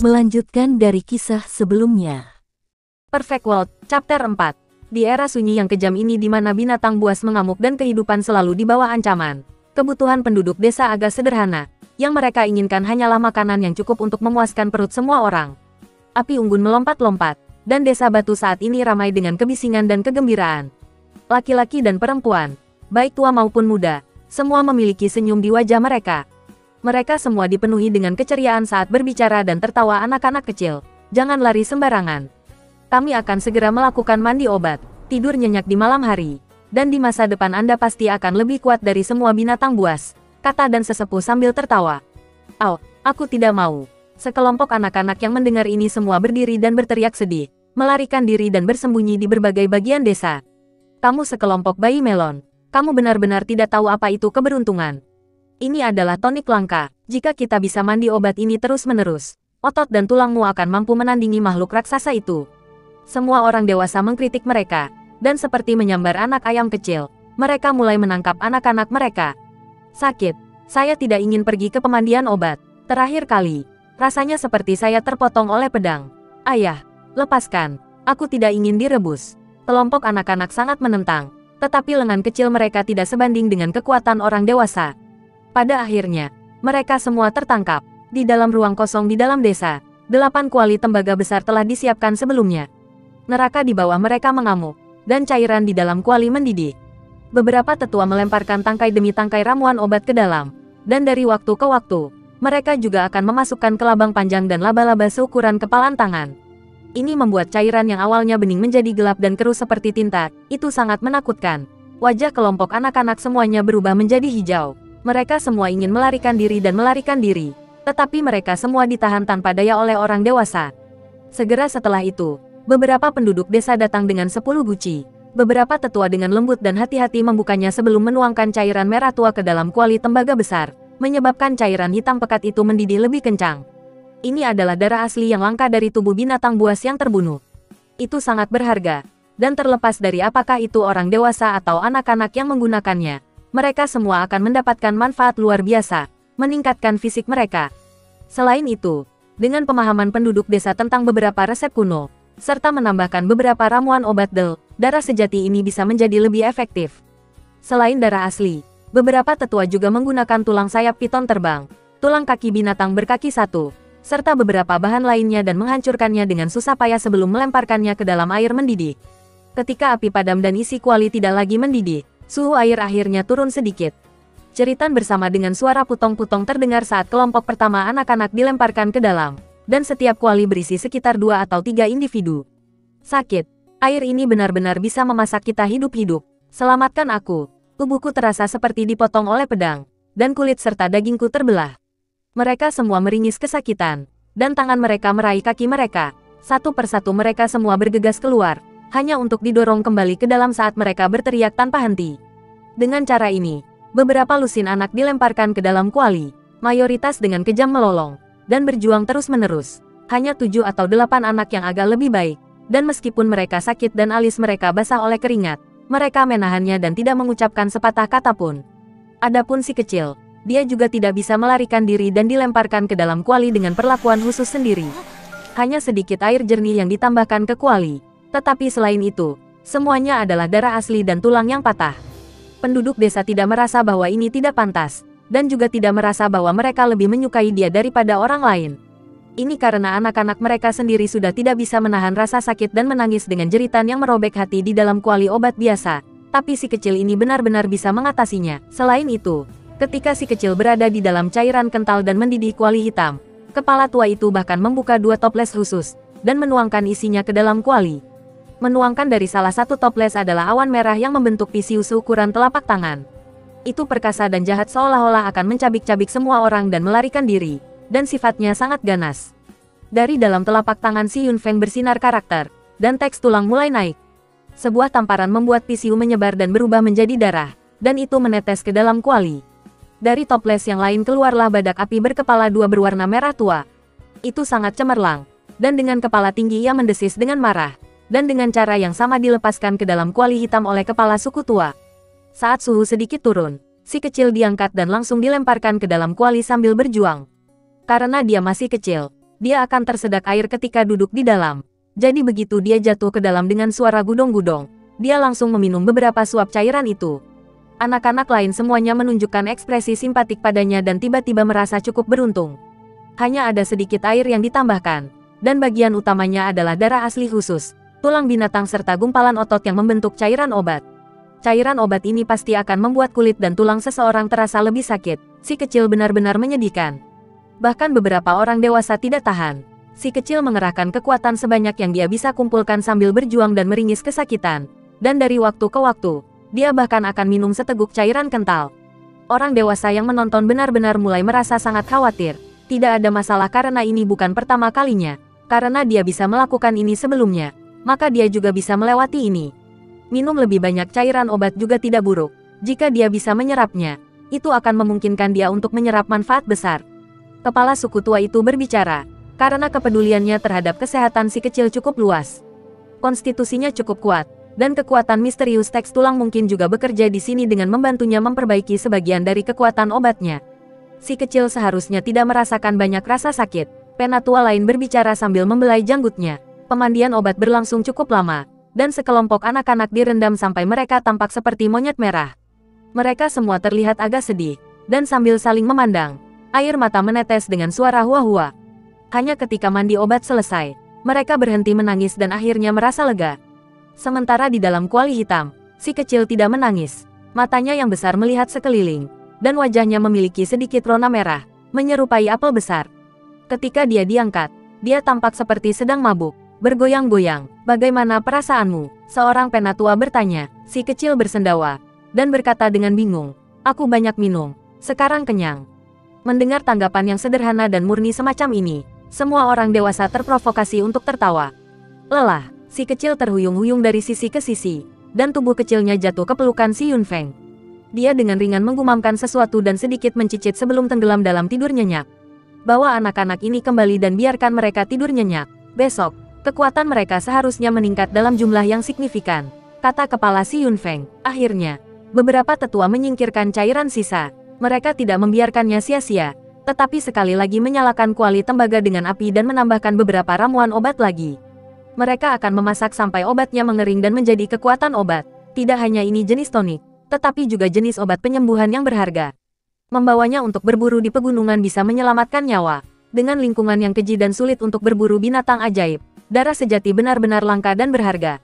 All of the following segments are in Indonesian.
Melanjutkan dari kisah sebelumnya. Perfect World, Chapter 4. Di era sunyi yang kejam ini di mana binatang buas mengamuk dan kehidupan selalu di bawah ancaman, kebutuhan penduduk desa agak sederhana. Yang mereka inginkan hanyalah makanan yang cukup untuk memuaskan perut semua orang. Api unggun melompat-lompat, dan desa batu saat ini ramai dengan kebisingan dan kegembiraan. Laki-laki dan perempuan, baik tua maupun muda, semua memiliki senyum di wajah mereka. Mereka semua dipenuhi dengan keceriaan saat berbicara dan tertawa anak-anak kecil. Jangan lari sembarangan. Kami akan segera melakukan mandi obat, tidur nyenyak di malam hari. Dan di masa depan Anda pasti akan lebih kuat dari semua binatang buas, kata dan sesepuh sambil tertawa. Oh, aku tidak mau. Sekelompok anak-anak yang mendengar ini semua berdiri dan berteriak sedih, melarikan diri dan bersembunyi di berbagai bagian desa. Kamu sekelompok bayi melon. Kamu benar-benar tidak tahu apa itu keberuntungan. Ini adalah tonik langka. Jika kita bisa mandi obat ini terus-menerus, otot dan tulangmu akan mampu menandingi makhluk raksasa itu. Semua orang dewasa mengkritik mereka, dan seperti menyambar anak ayam kecil, mereka mulai menangkap anak-anak mereka. Sakit. Saya tidak ingin pergi ke pemandian obat. Terakhir kali, rasanya seperti saya terpotong oleh pedang. Ayah, lepaskan. Aku tidak ingin direbus. Kelompok anak-anak sangat menentang, tetapi lengan kecil mereka tidak sebanding dengan kekuatan orang dewasa. Pada akhirnya, mereka semua tertangkap. Di dalam ruang kosong di dalam desa, 8 kuali tembaga besar telah disiapkan sebelumnya. Neraka di bawah mereka mengamuk, dan cairan di dalam kuali mendidih. Beberapa tetua melemparkan tangkai demi tangkai ramuan obat ke dalam, dan dari waktu ke waktu, mereka juga akan memasukkan kelabang panjang dan laba-laba seukuran kepalan tangan. Ini membuat cairan yang awalnya bening menjadi gelap dan keruh seperti tinta. Itu sangat menakutkan. Wajah kelompok anak-anak semuanya berubah menjadi hijau. Mereka semua ingin melarikan diri dan melarikan diri, tetapi mereka semua ditahan tanpa daya oleh orang dewasa. Segera setelah itu, beberapa penduduk desa datang dengan 10 guci. Beberapa tetua dengan lembut dan hati-hati membukanya sebelum menuangkan cairan merah tua ke dalam kuali tembaga besar, menyebabkan cairan hitam pekat itu mendidih lebih kencang. Ini adalah darah asli yang langka dari tubuh binatang buas yang terbunuh. Itu sangat berharga, dan terlepas dari apakah itu orang dewasa atau anak-anak yang menggunakannya, mereka semua akan mendapatkan manfaat luar biasa, meningkatkan fisik mereka. Selain itu, dengan pemahaman penduduk desa tentang beberapa resep kuno, serta menambahkan beberapa ramuan obat darah sejati ini bisa menjadi lebih efektif. Selain darah asli, beberapa tetua juga menggunakan tulang sayap piton terbang, tulang kaki binatang berkaki satu, serta beberapa bahan lainnya dan menghancurkannya dengan susah payah sebelum melemparkannya ke dalam air mendidih. Ketika api padam dan isi kuali tidak lagi mendidih, suhu air akhirnya turun sedikit. Jeritan bersama dengan suara putong-putong terdengar saat kelompok pertama anak-anak dilemparkan ke dalam, dan setiap kuali berisi sekitar 2 atau 3 individu. Sakit. Air ini benar-benar bisa memasak kita hidup-hidup. Selamatkan aku. Tubuhku terasa seperti dipotong oleh pedang, dan kulit serta dagingku terbelah. Mereka semua meringis kesakitan, dan tangan mereka meraih kaki mereka. Satu persatu mereka semua bergegas keluar, hanya untuk didorong kembali ke dalam saat mereka berteriak tanpa henti. Dengan cara ini, beberapa lusin anak dilemparkan ke dalam kuali, mayoritas dengan kejam melolong, dan berjuang terus-menerus. Hanya 7 atau 8 anak yang agak lebih baik, dan meskipun mereka sakit dan alis mereka basah oleh keringat, mereka menahannya dan tidak mengucapkan sepatah kata pun. Adapun si kecil, dia juga tidak bisa melarikan diri dan dilemparkan ke dalam kuali dengan perlakuan khusus sendiri. Hanya sedikit air jernih yang ditambahkan ke kuali. Tetapi selain itu, semuanya adalah darah asli dan tulang yang patah. Penduduk desa tidak merasa bahwa ini tidak pantas, dan juga tidak merasa bahwa mereka lebih menyukai dia daripada orang lain. Ini karena anak-anak mereka sendiri sudah tidak bisa menahan rasa sakit dan menangis dengan jeritan yang merobek hati di dalam kuali obat biasa. Tapi si kecil ini benar-benar bisa mengatasinya. Selain itu, ketika si kecil berada di dalam cairan kental dan mendidih kuali hitam, kepala tua itu bahkan membuka 2 toples khusus, dan menuangkan isinya ke dalam kuali. Menuangkan dari salah satu toples adalah awan merah yang membentuk pisiu seukuran telapak tangan. Itu perkasa dan jahat seolah-olah akan mencabik-cabik semua orang dan melarikan diri, dan sifatnya sangat ganas. Dari dalam telapak tangan si Yun Feng bersinar karakter, dan teks tulang mulai naik. Sebuah tamparan membuat pisiu menyebar dan berubah menjadi darah, dan itu menetes ke dalam kuali. Dari toples yang lain keluarlah badak api berkepala 2 berwarna merah tua. Itu sangat cemerlang, dan dengan kepala tinggi ia mendesis dengan marah. Dan dengan cara yang sama dilepaskan ke dalam kuali hitam oleh kepala suku tua. Saat suhu sedikit turun, si kecil diangkat dan langsung dilemparkan ke dalam kuali sambil berjuang. Karena dia masih kecil, dia akan tersedak air ketika duduk di dalam. Jadi begitu dia jatuh ke dalam dengan suara gudong-gudong, dia langsung meminum beberapa suap cairan itu. Anak-anak lain semuanya menunjukkan ekspresi simpatik padanya dan tiba-tiba merasa cukup beruntung. Hanya ada sedikit air yang ditambahkan, dan bagian utamanya adalah darah asli khusus, tulang binatang serta gumpalan otot yang membentuk cairan obat. Cairan obat ini pasti akan membuat kulit dan tulang seseorang terasa lebih sakit. Si kecil benar-benar menyedihkan. Bahkan beberapa orang dewasa tidak tahan. Si kecil mengerahkan kekuatan sebanyak yang dia bisa kumpulkan sambil berjuang dan meringis kesakitan. Dan dari waktu ke waktu, dia bahkan akan minum seteguk cairan kental. Orang dewasa yang menonton benar-benar mulai merasa sangat khawatir. Tidak ada masalah karena ini bukan pertama kalinya. Karena dia bisa melakukan ini sebelumnya, maka dia juga bisa melewati ini. Minum lebih banyak cairan obat juga tidak buruk. Jika dia bisa menyerapnya, itu akan memungkinkan dia untuk menyerap manfaat besar. Kepala suku tua itu berbicara, karena kepeduliannya terhadap kesehatan si kecil cukup luas. Konstitusinya cukup kuat, dan kekuatan misterius teks tulang mungkin juga bekerja di sini dengan membantunya memperbaiki sebagian dari kekuatan obatnya. Si kecil seharusnya tidak merasakan banyak rasa sakit. Penatua lain berbicara sambil membelai janggutnya. Pemandian obat berlangsung cukup lama, dan sekelompok anak-anak direndam sampai mereka tampak seperti monyet merah. Mereka semua terlihat agak sedih, dan sambil saling memandang, air mata menetes dengan suara hua-hua. Hanya ketika mandi obat selesai, mereka berhenti menangis dan akhirnya merasa lega. Sementara di dalam kuali hitam, si kecil tidak menangis. Matanya yang besar melihat sekeliling, dan wajahnya memiliki sedikit rona merah, menyerupai apel besar. Ketika dia diangkat, dia tampak seperti sedang mabuk, bergoyang-goyang. "Bagaimana perasaanmu?" seorang penatua bertanya. Si kecil bersendawa, dan berkata dengan bingung, "Aku banyak minum, sekarang kenyang." Mendengar tanggapan yang sederhana dan murni semacam ini, semua orang dewasa terprovokasi untuk tertawa. Lelah, si kecil terhuyung-huyung dari sisi ke sisi, dan tubuh kecilnya jatuh ke pelukan si Yunfeng. Dia dengan ringan menggumamkan sesuatu dan sedikit mencicit sebelum tenggelam dalam tidur nyenyak. Bawa anak-anak ini kembali dan biarkan mereka tidur nyenyak. Besok, kekuatan mereka seharusnya meningkat dalam jumlah yang signifikan, kata kepala si Yunfeng. Akhirnya, beberapa tetua menyingkirkan cairan sisa. Mereka tidak membiarkannya sia-sia, tetapi sekali lagi menyalakan kuali tembaga dengan api dan menambahkan beberapa ramuan obat lagi. Mereka akan memasak sampai obatnya mengering dan menjadi kekuatan obat. Tidak hanya ini jenis tonik, tetapi juga jenis obat penyembuhan yang berharga. Membawanya untuk berburu di pegunungan bisa menyelamatkan nyawa. Dengan lingkungan yang keji dan sulit untuk berburu binatang ajaib, darah sejati benar-benar langka dan berharga.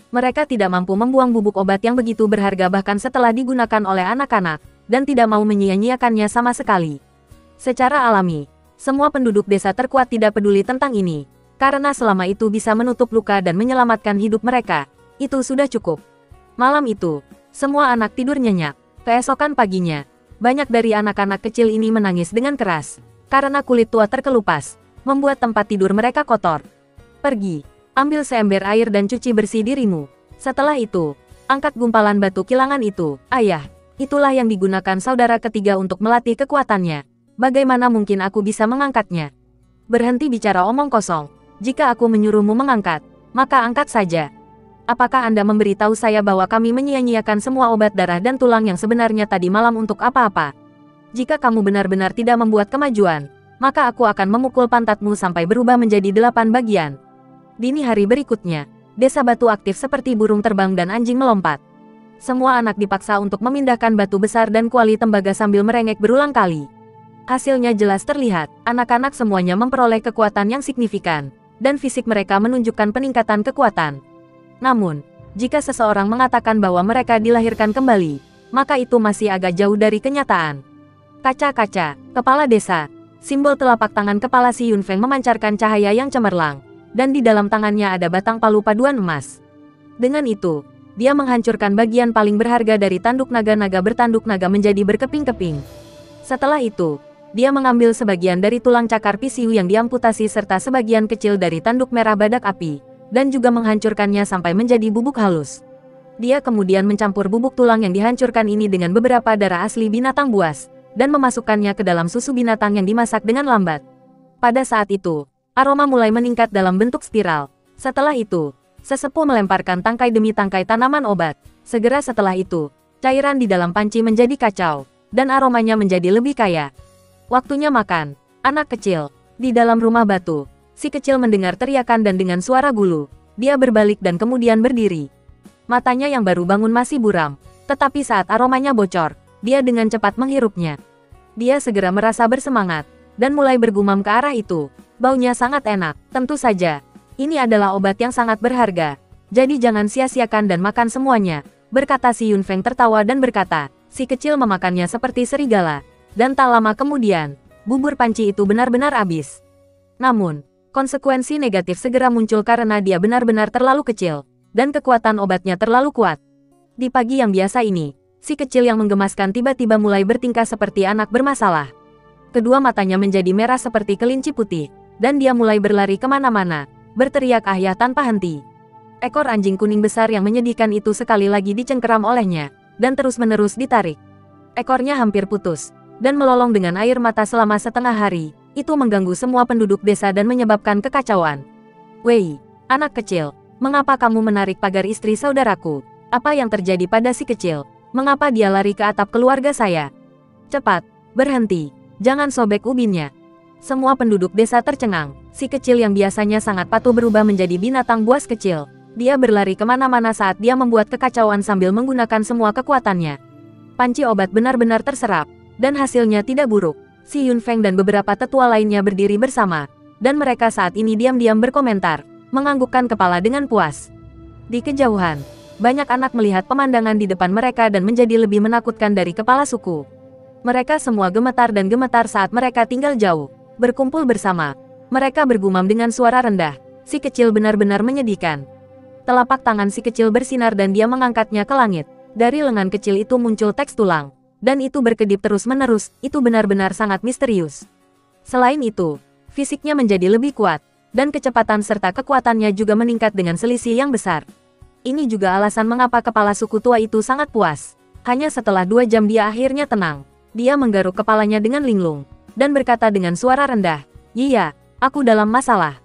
Mereka tidak mampu membuang bubuk obat yang begitu berharga bahkan setelah digunakan oleh anak-anak, dan tidak mau menyia-nyiakannya sama sekali. Secara alami, semua penduduk desa terkuat tidak peduli tentang ini, karena selama itu bisa menutup luka dan menyelamatkan hidup mereka, itu sudah cukup. Malam itu, semua anak tidur nyenyak. Keesokan paginya, banyak dari anak-anak kecil ini menangis dengan keras, karena kulit tua terkelupas, membuat tempat tidur mereka kotor. Pergi, ambil seember air dan cuci bersih dirimu. Setelah itu, angkat gumpalan batu kilangan itu. Ayah, itulah yang digunakan saudara ketiga untuk melatih kekuatannya. Bagaimana mungkin aku bisa mengangkatnya? Berhenti bicara omong kosong. Jika aku menyuruhmu mengangkat, maka angkat saja. Apakah Anda memberitahu saya bahwa kami menyia-nyiakan semua obat darah dan tulang yang sebenarnya tadi malam untuk apa-apa? Jika kamu benar-benar tidak membuat kemajuan, maka aku akan memukul pantatmu sampai berubah menjadi 8 bagian. Dini hari berikutnya, desa batu aktif seperti burung terbang dan anjing melompat. Semua anak dipaksa untuk memindahkan batu besar dan kuali tembaga sambil merengek berulang kali. Hasilnya jelas terlihat, anak-anak semuanya memperoleh kekuatan yang signifikan, dan fisik mereka menunjukkan peningkatan kekuatan. Namun, jika seseorang mengatakan bahwa mereka dilahirkan kembali, maka itu masih agak jauh dari kenyataan. Kaca-kaca, kepala desa, simbol telapak tangan kepala si Yunfeng memancarkan cahaya yang cemerlang, dan di dalam tangannya ada batang palu paduan emas. Dengan itu, dia menghancurkan bagian paling berharga dari tanduk naga-naga bertanduk naga menjadi berkeping-keping. Setelah itu, dia mengambil sebagian dari tulang cakar pisiu yang diamputasi serta sebagian kecil dari tanduk merah badak api, dan juga menghancurkannya sampai menjadi bubuk halus. Dia kemudian mencampur bubuk tulang yang dihancurkan ini dengan beberapa darah asli binatang buas, dan memasukkannya ke dalam susu binatang yang dimasak dengan lambat. Pada saat itu, aroma mulai meningkat dalam bentuk spiral. Setelah itu, sesepuh melemparkan tangkai demi tangkai tanaman obat. Segera setelah itu, cairan di dalam panci menjadi kacau, dan aromanya menjadi lebih kaya. Waktunya makan, anak kecil. Di dalam rumah batu, Si kecil mendengar teriakan dan dengan suara gulu, dia berbalik dan kemudian berdiri. Matanya yang baru bangun masih buram, tetapi saat aromanya bocor, dia dengan cepat menghirupnya. Dia segera merasa bersemangat, dan mulai bergumam ke arah itu. Baunya sangat enak, tentu saja. Ini adalah obat yang sangat berharga. Jadi jangan sia-siakan dan makan semuanya, berkata si Yunfeng tertawa dan berkata, si kecil memakannya seperti serigala. Dan tak lama kemudian, bubur panci itu benar-benar habis. Namun, konsekuensi negatif segera muncul karena dia benar-benar terlalu kecil, dan kekuatan obatnya terlalu kuat. Di pagi yang biasa ini, si kecil yang menggemaskan tiba-tiba mulai bertingkah seperti anak bermasalah. Kedua matanya menjadi merah seperti kelinci putih, dan dia mulai berlari kemana-mana, berteriak ayah tanpa henti. Ekor anjing kuning besar yang menyedihkan itu sekali lagi dicengkeram olehnya, dan terus-menerus ditarik. Ekornya hampir putus, dan melolong dengan air mata selama setengah hari. Itu mengganggu semua penduduk desa dan menyebabkan kekacauan. Wei, anak kecil, mengapa kamu menarik pagar istri saudaraku? Apa yang terjadi pada si kecil? Mengapa dia lari ke atap keluarga saya? Cepat, berhenti, jangan sobek ubinnya. Semua penduduk desa tercengang. Si kecil yang biasanya sangat patuh berubah menjadi binatang buas kecil. Dia berlari kemana-mana saat dia membuat kekacauan sambil menggunakan semua kekuatannya. Panci obat benar-benar terserap, dan hasilnya tidak buruk. Si Yunfeng dan beberapa tetua lainnya berdiri bersama, dan mereka saat ini diam-diam berkomentar, menganggukkan kepala dengan puas. Di kejauhan, banyak anak melihat pemandangan di depan mereka dan menjadi lebih menakutkan dari kepala suku. Mereka semua gemetar dan gemetar saat mereka tinggal jauh, berkumpul bersama. Mereka bergumam dengan suara rendah, si kecil benar-benar menyedihkan. Telapak tangan si kecil bersinar dan dia mengangkatnya ke langit. Dari lengan kecil itu muncul teks tulang. Dan itu berkedip terus-menerus, itu benar-benar sangat misterius. Selain itu, fisiknya menjadi lebih kuat, dan kecepatan serta kekuatannya juga meningkat dengan selisih yang besar. Ini juga alasan mengapa kepala suku tua itu sangat puas. Hanya setelah 2 jam dia akhirnya tenang. Dia menggaruk kepalanya dengan linglung, dan berkata dengan suara rendah, "Iya, aku dalam masalah."